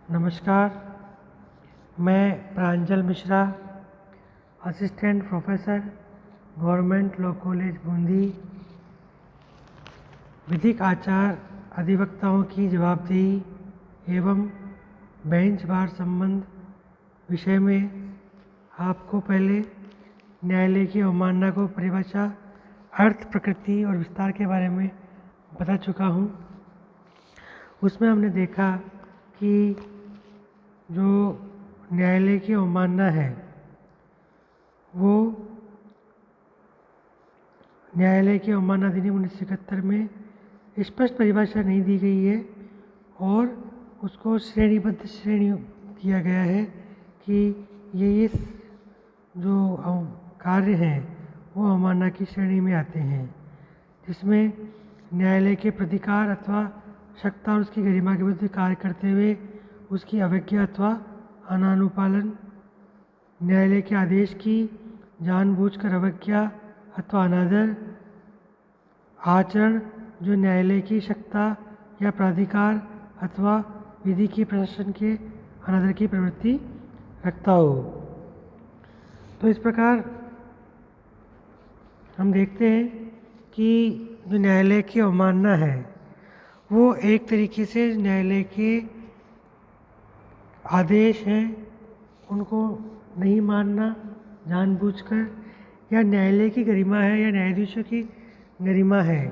नमस्कार, मैं Pranjal Mishra, assistant professor, government law college Bundi, विधिक आचार अधिवक्ताओं की जवाबदेही एवं बेंच बार संबंध विषय में आपको पहले न्यायालय की अवमानना को परिभाषा, अर्थ, प्रकृति और विस्तार के बारे में बता चुका हूँ। उसमें हमने देखा कि जो न्यायालय की अवमानना है वो न्यायालय की अवमानना अधिनियम 1971 में स्पष्ट परिभाषा नहीं दी गई है और उसको श्रेणीबद्ध किया गया है कि ये जो कार्य हैं वो अवमानना की श्रेणी में आते हैं, जिसमें न्यायालय के प्राधिकार अथवा सत्ता और उसकी गरिमा के विरुद्ध कार्य करते हुए उसकी अवज्ञा अथवा अनानुपालन, न्यायालय के आदेश की जानबूझकर अवज्ञा अथवा अनादर, आचरण जो न्यायालय की सत्ता या प्राधिकार अथवा विधि की प्रशासन के अनादर की प्रवृत्ति रखता हो। तो इस प्रकार हम देखते हैं कि जो न्यायालय की अवमानना है वो एक तरीके से न्यायालय के आदेश हैं उनको नहीं मानना जानबूझकर, या न्यायालय की गरिमा है या न्यायाधीशों की गरिमा है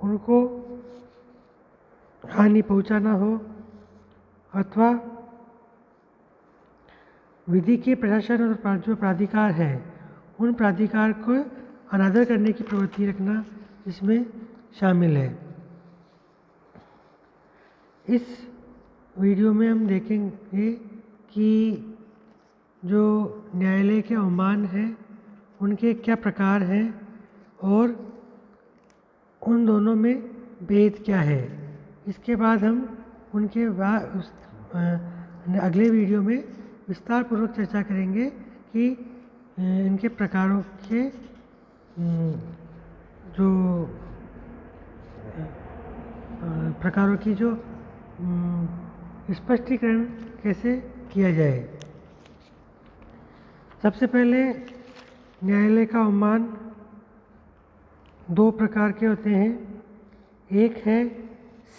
उनको हानि पहुंचाना हो, अथवा विधि के प्रशासन और जो प्राधिकार है उन प्राधिकार को अनादर करने की प्रवृत्ति रखना इसमें शामिल है। इस वीडियो में हम देखेंगे कि जो न्यायालय के अवमान हैं उनके क्या प्रकार हैं और उन दोनों में भेद क्या है। इसके बाद हम उनके अगले वीडियो में विस्तार पूर्वक चर्चा करेंगे कि इनके प्रकारों के जो प्रकारों की जो स्पष्टीकरण कैसे किया जाए। सबसे पहले न्यायालय का अवमान दो प्रकार के होते हैं, एक है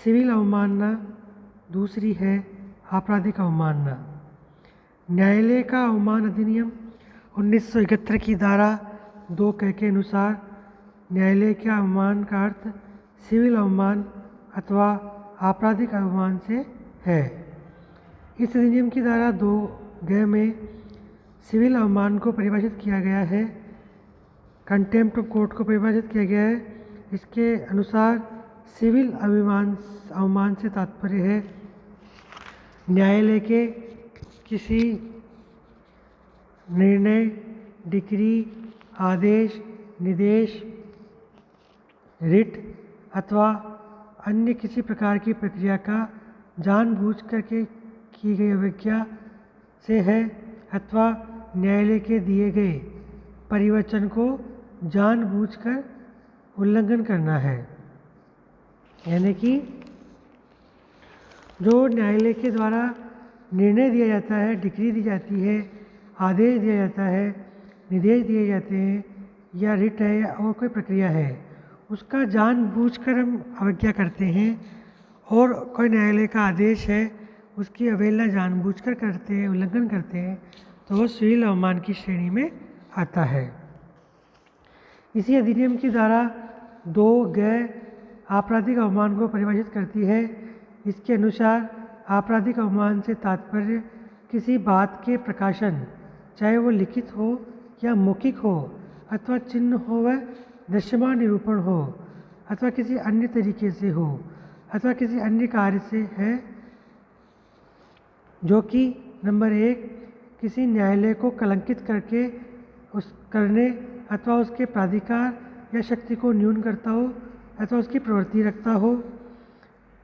सिविल अवमानना, दूसरी है आपराधिक अवमानना। न्यायालय का अवमान अधिनियम 1971 की धारा 2 के अनुसार न्यायालय के अवमान का अर्थ सिविल अवमान अथवा आपराधिक अवमान से है। इस अधिनियम की धारा 2 में सिविल अवमान को परिभाषित किया गया है, कंटेम्प्ट ऑफ कोर्ट को परिभाषित किया गया है। इसके अनुसार सिविल अवमान से तात्पर्य है न्यायालय के किसी निर्णय, डिक्री, आदेश, निर्देश, रिट अथवा अन्य किसी प्रकार की प्रक्रिया का जानबूझकर के की गई अवज्ञा से है, अथवा न्यायालय के दिए गए परिवचन को जानबूझकर उल्लंघन करना है। यानी कि जो न्यायालय के द्वारा निर्णय दिया जाता है, डिक्री दी जाती है, आदेश दिया जाता है, निर्देश दिए जाते हैं या रिट है या और कोई प्रक्रिया है, उसका जानबूझकर हम अवज्ञा करते हैं, और कोई न्यायालय का आदेश है उसकी अवहेलना जानबूझकर करते हैं, उल्लंघन करते हैं, तो वो सिविल अवमान की श्रेणी में आता है। इसी अधिनियम की धारा 2 आपराधिक अवमान को परिभाषित करती है। इसके अनुसार आपराधिक अवमान से तात्पर्य किसी बात के प्रकाशन, चाहे वो लिखित हो या मौखिक हो, अथवा चिन्ह हो व दृश्यमान निरूपण हो, अथवा किसी अन्य तरीके से हो, अथवा किसी अन्य कार्य से है, जो कि नंबर 1 किसी न्यायालय को कलंकित करके करने अथवा उसके प्राधिकार या शक्ति को न्यून करता हो अथवा उसकी प्रवृत्ति रखता हो।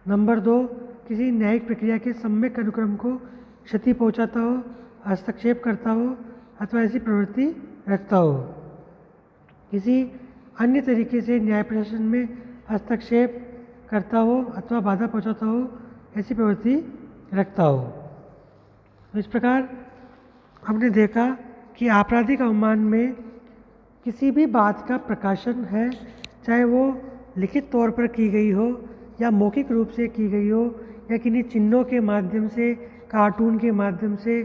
नंबर 2 किसी न्यायिक प्रक्रिया के सम्यक अनुक्रम को क्षति पहुंचाता हो, हस्तक्षेप करता हो अथवा ऐसी प्रवृत्ति रखता हो। किसी अन्य तरीके से न्याय प्रशासन में हस्तक्षेप करता हो अथवा बाधा पहुंचाता हो, ऐसी प्रवृत्ति रखता हो। इस प्रकार हमने देखा कि आपराधिक अवमान में किसी भी बात का प्रकाशन है, चाहे वो लिखित तौर पर की गई हो या मौखिक रूप से की गई हो या किन्हीं चिन्हों के माध्यम से, कार्टून के माध्यम से,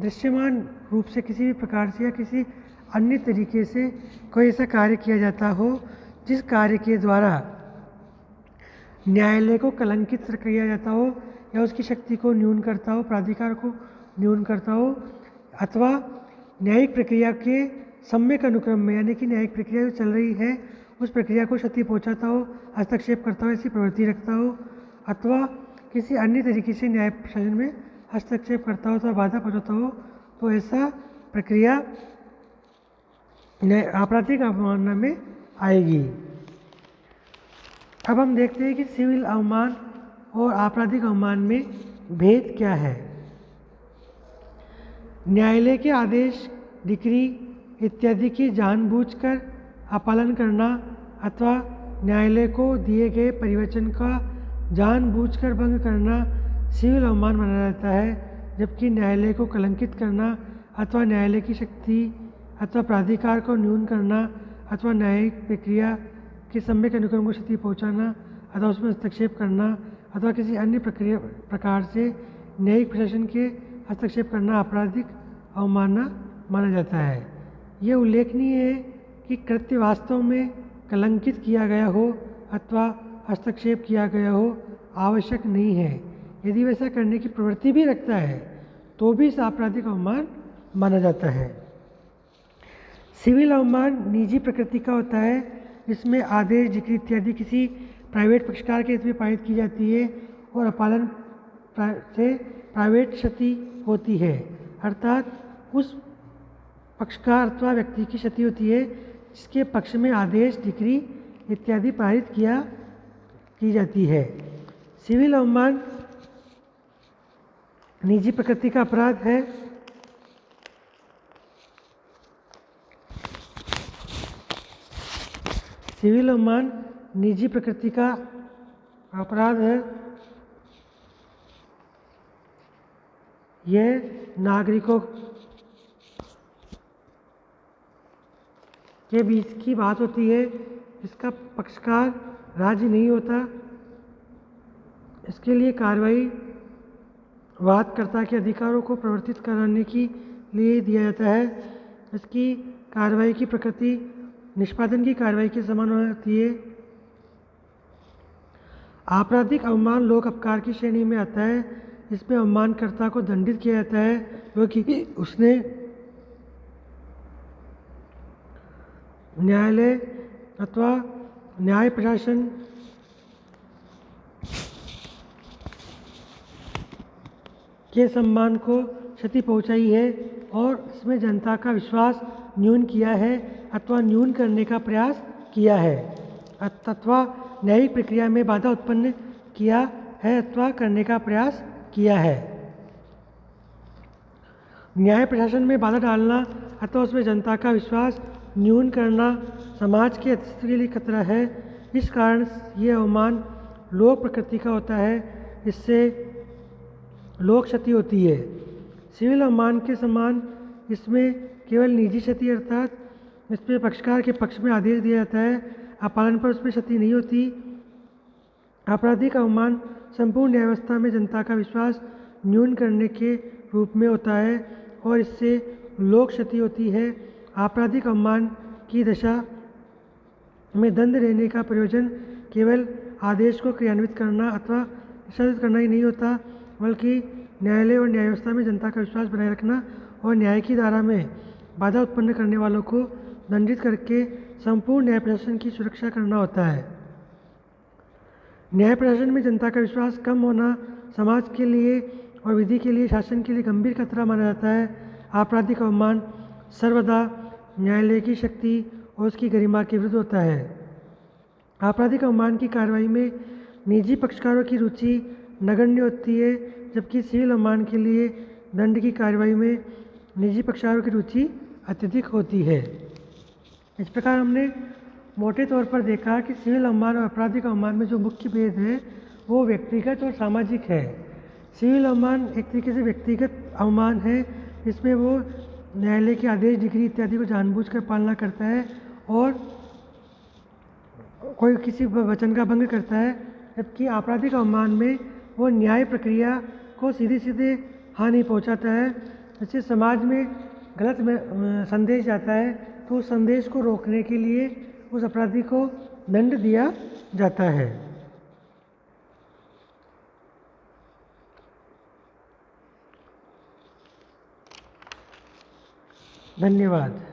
दृश्यमान रूप से किसी भी प्रकार से या किसी अन्य तरीके से कोई ऐसा कार्य किया जाता हो जिस कार्य के द्वारा न्यायालय को कलंकित किया जाता हो या उसकी शक्ति को न्यून करता हो, प्राधिकार को न्यून करता हो, अथवा न्यायिक प्रक्रिया के सम्यक अनुक्रम में, यानी कि न्यायिक प्रक्रिया जो चल रही है उस प्रक्रिया को क्षति पहुंचाता हो, हस्तक्षेप करता हो, ऐसी प्रवृत्ति रखता हो, अथवा किसी अन्य तरीके से न्याय प्रशासन में हस्तक्षेप करता हो तो बाधा पहुंचाता हो, तो ऐसा प्रक्रिया आपराधिक अवमानना में आएगी। अब हम देखते हैं कि सिविल अवमान और आपराधिक अवमान में भेद क्या है। न्यायालय के आदेश, डिक्री इत्यादि की जानबूझकर अपालन करना अथवा न्यायालय को दिए गए परिवचन का जानबूझकर भंग करना सिविल अवमान माना जाता है, जबकि न्यायालय को कलंकित करना अथवा न्यायालय की शक्ति अथवा प्राधिकार को न्यून करना अथवा न्यायिक प्रक्रिया के सम्यक अनुक्रम को क्षति पहुंचाना अथवा उसमें हस्तक्षेप करना अथवा किसी अन्य प्रकार से न्यायिक प्रशासन के हस्तक्षेप करना आपराधिक अवमानना माना जाता है। ये उल्लेखनीय है कि कृत्य वास्तव में कलंकित किया गया हो अथवा हस्तक्षेप किया गया हो आवश्यक नहीं है। यदि वैसा करने की प्रवृत्ति भी रखता है तो भी इस आपराधिक अवमान माना जाता है। सिविल अवमान निजी प्रकृति का होता है, जिसमें आदेश, डिक्री इत्यादि किसी प्राइवेट पक्षकार के हित में पारित की जाती है और अपालन से प्राइवेट क्षति होती है, अर्थात उस पक्षकार अथवा व्यक्ति की क्षति होती है जिसके पक्ष में आदेश, डिक्री इत्यादि पारित की जाती है। सिविल अवमान निजी प्रकृति का अपराध है। सिविल अवमान निजी प्रकृति का अपराध है। यह नागरिकों के बीच की बात होती है, इसका पक्षकार राज्य नहीं होता। इसके लिए कार्रवाई वादकर्ता के अधिकारों को प्रवर्तित कराने के लिए दिया जाता है। इसकी कार्रवाई की प्रकृति निष्पादन की कार्रवाई के समान होती है। आपराधिक अवमान लोक अपकार की श्रेणी में आता है। इसमें अवमानकर्ता को दंडित किया जाता है क्योंकि उसने न्यायालय अथवा न्याय प्रशासन के सम्मान को क्षति पहुंचाई है और इसमें जनता का विश्वास न्यून किया है अथवा न्यून करने का प्रयास किया है अथवा न्यायिक प्रक्रिया में बाधा उत्पन्न किया है अथवा करने का प्रयास किया है। न्याय प्रशासन में बाधा डालना अथवा उसमें जनता का विश्वास न्यून करना समाज के अस्तित्व के लिए खतरा है। इस कारण ये अवमान लोक प्रकृति का होता है, इससे लोक क्षति होती है। सिविल अवमान के समान इसमें केवल निजी क्षति अर्थात इसमें पक्षकार के पक्ष में आदेश दिया जाता है, अपालन पर उसमें क्षति नहीं होती। आपराधिक अवमान संपूर्ण न्याय व्यवस्था में जनता का विश्वास न्यून करने के रूप में होता है और इससे लोक क्षति होती है। आपराधिक अवमान की दशा में दंड देने का प्रयोजन केवल आदेश को क्रियान्वित करना अथवा निष्पादित करना ही नहीं होता, बल्कि न्यायालय और न्याय व्यवस्था में जनता का विश्वास बनाए रखना और न्याय की धारा में बाधा उत्पन्न करने वालों को दंडित करके संपूर्ण न्याय प्रशासन की सुरक्षा करना होता है। न्याय प्रशासन में जनता का विश्वास कम होना समाज के लिए और विधि के लिए, शासन के लिए गंभीर खतरा माना जाता है। आपराधिक अवमान सर्वदा न्यायालय की शक्ति और उसकी गरिमा के विरुद्ध होता है। आपराधिक अवमान की कार्रवाई में निजी पक्षकारों की रुचि नगण्य होती है, जबकि सिविल अवमान के लिए दंड की कार्रवाई में निजी पक्षकारों की रुचि अत्यधिक होती है। इस प्रकार हमने मोटे तौर पर देखा कि सिविल अवमान और आपराधिक अवमान में जो मुख्य भेद है वो व्यक्तिगत और सामाजिक है। सिविल अवमान एक तरीके से व्यक्तिगत अवमान है, जिसमें वो न्यायालय के आदेश, डिग्री इत्यादि को जानबूझकर पालना करता है और कोई किसी वचन का भंग करता है। जबकि आपराधिक अवमान में वो न्याय प्रक्रिया को सीधे सीधे हानि पहुंचाता है। जैसे समाज में गलत संदेश जाता है तो उस संदेश को रोकने के लिए उस अपराधी को दंड दिया जाता है। धन्यवाद।